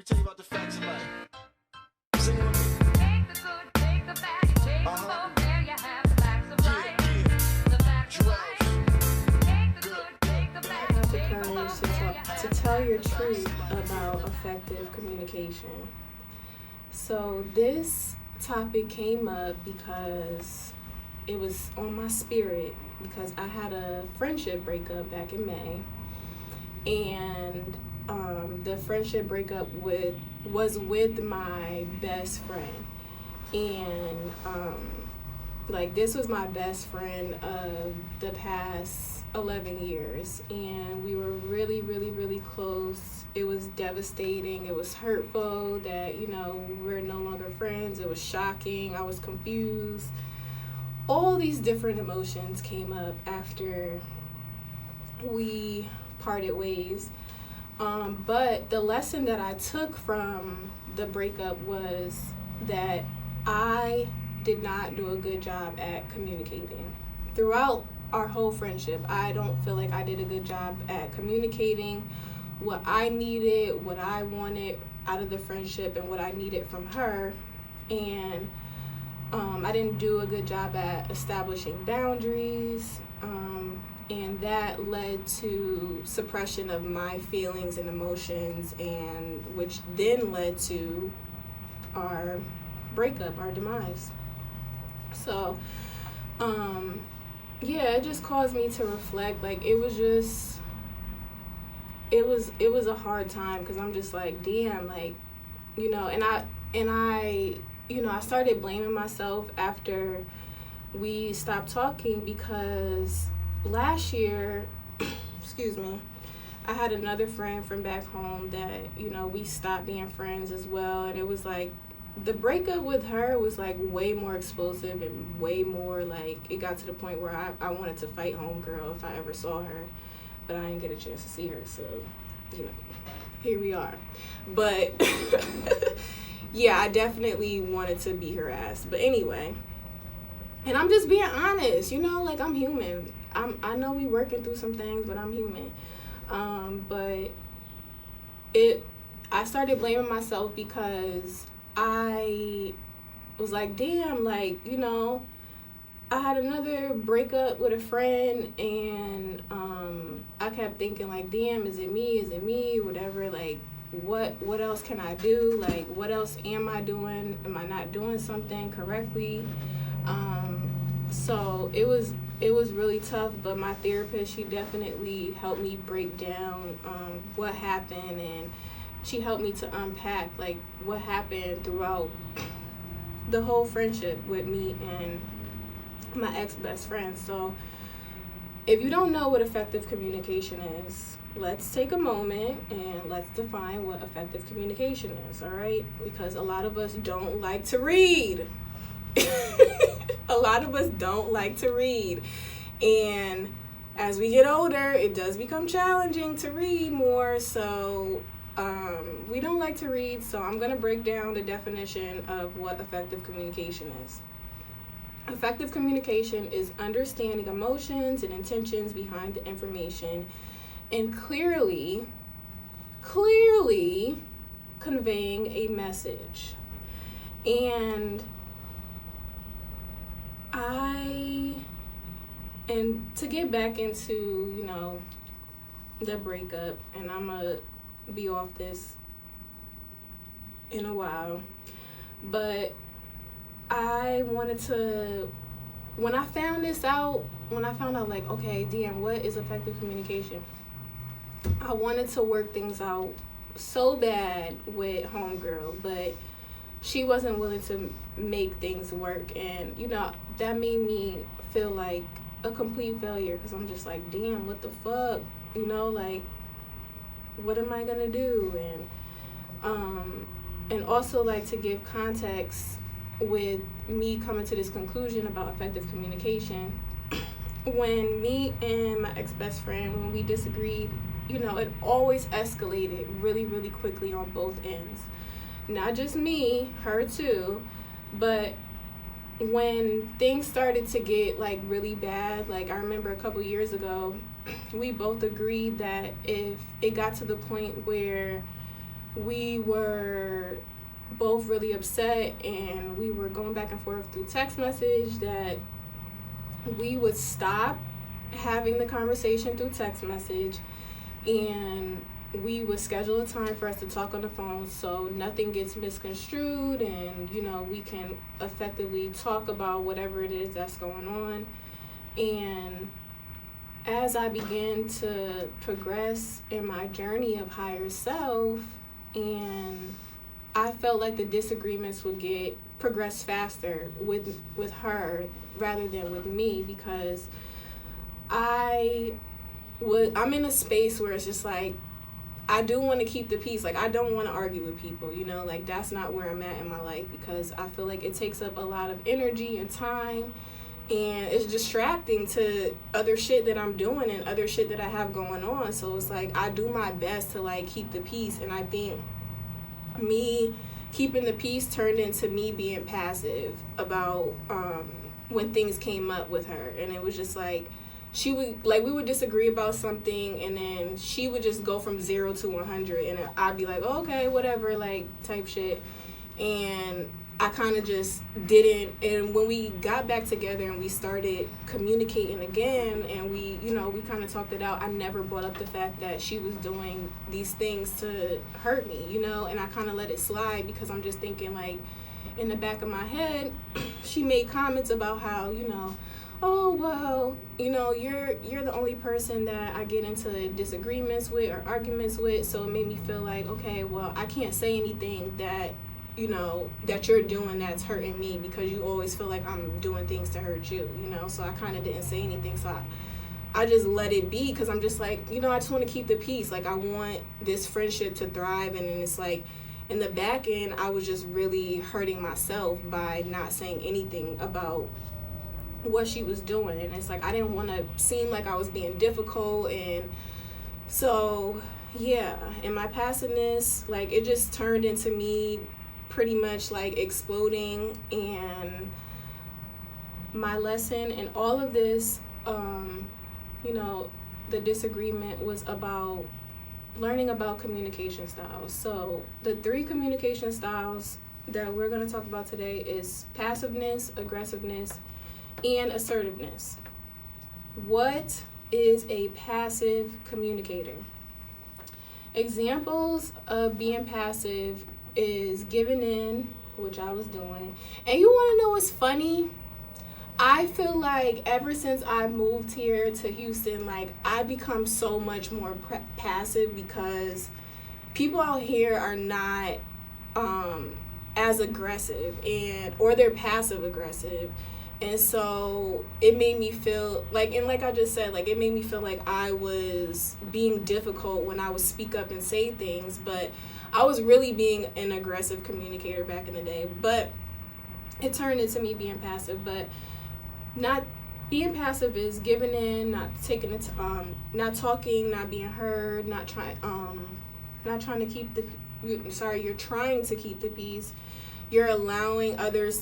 me tell you about the facts of life. Sing it with me. Take the good, take the bad, take them both. There you have the facts of life. The facts of life. Take the good, take the bad, Have the take them courage both. There you have to tell your truth about effective communication. So this topic came up because it was on my spirit, because I had a friendship breakup back in May, and the friendship breakup was with my best friend, and this was my best friend of the past 11 years, and we were really, really, really close. It was devastating. It was hurtful that, we're no longer friends. It was shocking. I was confused. All these different emotions came up after we parted ways. But the lesson that I took from the breakup was that I did not do a good job at communicating. Throughout our whole friendship, I don't feel like I did a good job at communicating what I needed, what I wanted out of the friendship, and what I needed from her. And I didn't do a good job at establishing boundaries, and that led to suppression of my feelings and emotions, and which then led to our breakup, our demise. So, it just caused me to reflect. It was a hard time, because I'm just like, damn, and I started blaming myself after we stopped talking, because last year, I had another friend from back home that, we stopped being friends as well. And it was like, the breakup with her was way more explosive, and way more it got to the point where I wanted to fight homegirl if I ever saw her, but I didn't get a chance to see her. So, here we are. But yeah, I definitely wanted to beat her ass. But anyway, and I'm just being honest, I'm human. I know we working through some things, but I'm human. But I started blaming myself, because I was like, damn, I had another breakup with a friend, and I kept thinking, damn, is it me, whatever, what else can I do, what else am I doing, am I not doing something correctly? So it was really tough, but my therapist, she definitely helped me break down what happened, and she helped me to unpack what happened throughout the whole friendship with me and my ex-best friend. So if you don't know what effective communication is, let's take a moment and let's define what effective communication is, all right? Because a lot of us don't like to read. A lot of us don't like to read. And as we get older, it does become challenging to read more. So we don't like to read. So I'm going to break down the definition of what effective communication is. Effective communication is understanding emotions and intentions behind the information, and clearly conveying a message. And to get back into, the breakup, and I'm going to be off this in a while, but I wanted to, when I found out okay, damn, what is effective communication? I wanted to work things out so bad with homegirl, but she wasn't willing to make things work, and that made me feel like a complete failure, because I'm just like, damn, what the fuck, what am I gonna do? And also, to give context with me coming to this conclusion about effective communication, when me and my ex-best friend, when we disagreed, it always escalated really, really quickly on both ends. Not just me, her too, but when things started to get really bad, I remember a couple years ago, we both agreed that if it got to the point where we were both really upset, and we were going back and forth through text message that we would stop having the conversation through text message, and we would schedule a time for us to talk on the phone so nothing gets misconstrued, and we can effectively talk about whatever it is that's going on. And as I began to progress in my journey of higher self, and I felt like the disagreements would progress faster with her rather than with me, because I'm in a space where it's just like, I do want to keep the peace. Like, I don't want to argue with people, like that's not where I'm at in my life, because I feel like it takes up a lot of energy and time, and it's distracting to other shit that I'm doing and other shit that I have going on. So it's like, I do my best to like keep the peace, and I think me keeping the peace turned into me being passive about when things came up with her. And it was just like, we would disagree about something, and then she would just go from 0 to 100, and I'd be like, oh, okay, whatever, like, type shit. And I kind of just didn't. And when we got back together and we started communicating again, and we kind of talked it out, I never brought up the fact that she was doing these things to hurt me, and I kind of let it slide, because I'm just thinking, like, in the back of my head, she made comments about how, oh, well, you're the only person that I get into disagreements with or arguments with, so it made me feel like, okay, well, I can't say anything that that you're doing that's hurting me, because you always feel like I'm doing things to hurt you, so I kind of didn't say anything. So I just let it be, because I'm just like, I just want to keep the peace. Like, I want this friendship to thrive. And then it's like, in the back end, I was just really hurting myself by not saying anything about what she was doing. And it's like, I didn't want to seem like I was being difficult. And so, yeah, and my passiveness, like, it just turned into me pretty much like exploding. And my lesson in all of this, the disagreement was about learning about communication styles. So the 3 communication styles that we're going to talk about today is passiveness, aggressiveness, and assertiveness. What is a passive communicator? Examples of being passive is giving in, which I was doing. And you want to know what's funny? I feel like ever since I moved here to Houston, like, I've become so much more passive, because people out here are not as aggressive, or they're passive aggressive. And so it made me feel like, and like I just said, like, it made me feel like I was being difficult when I would speak up and say things, but I was really being an aggressive communicator back in the day. But it turned into me being passive. But not being passive is giving in, not taking it, not talking, not being heard, not trying to keep you're trying to keep the peace. You're allowing others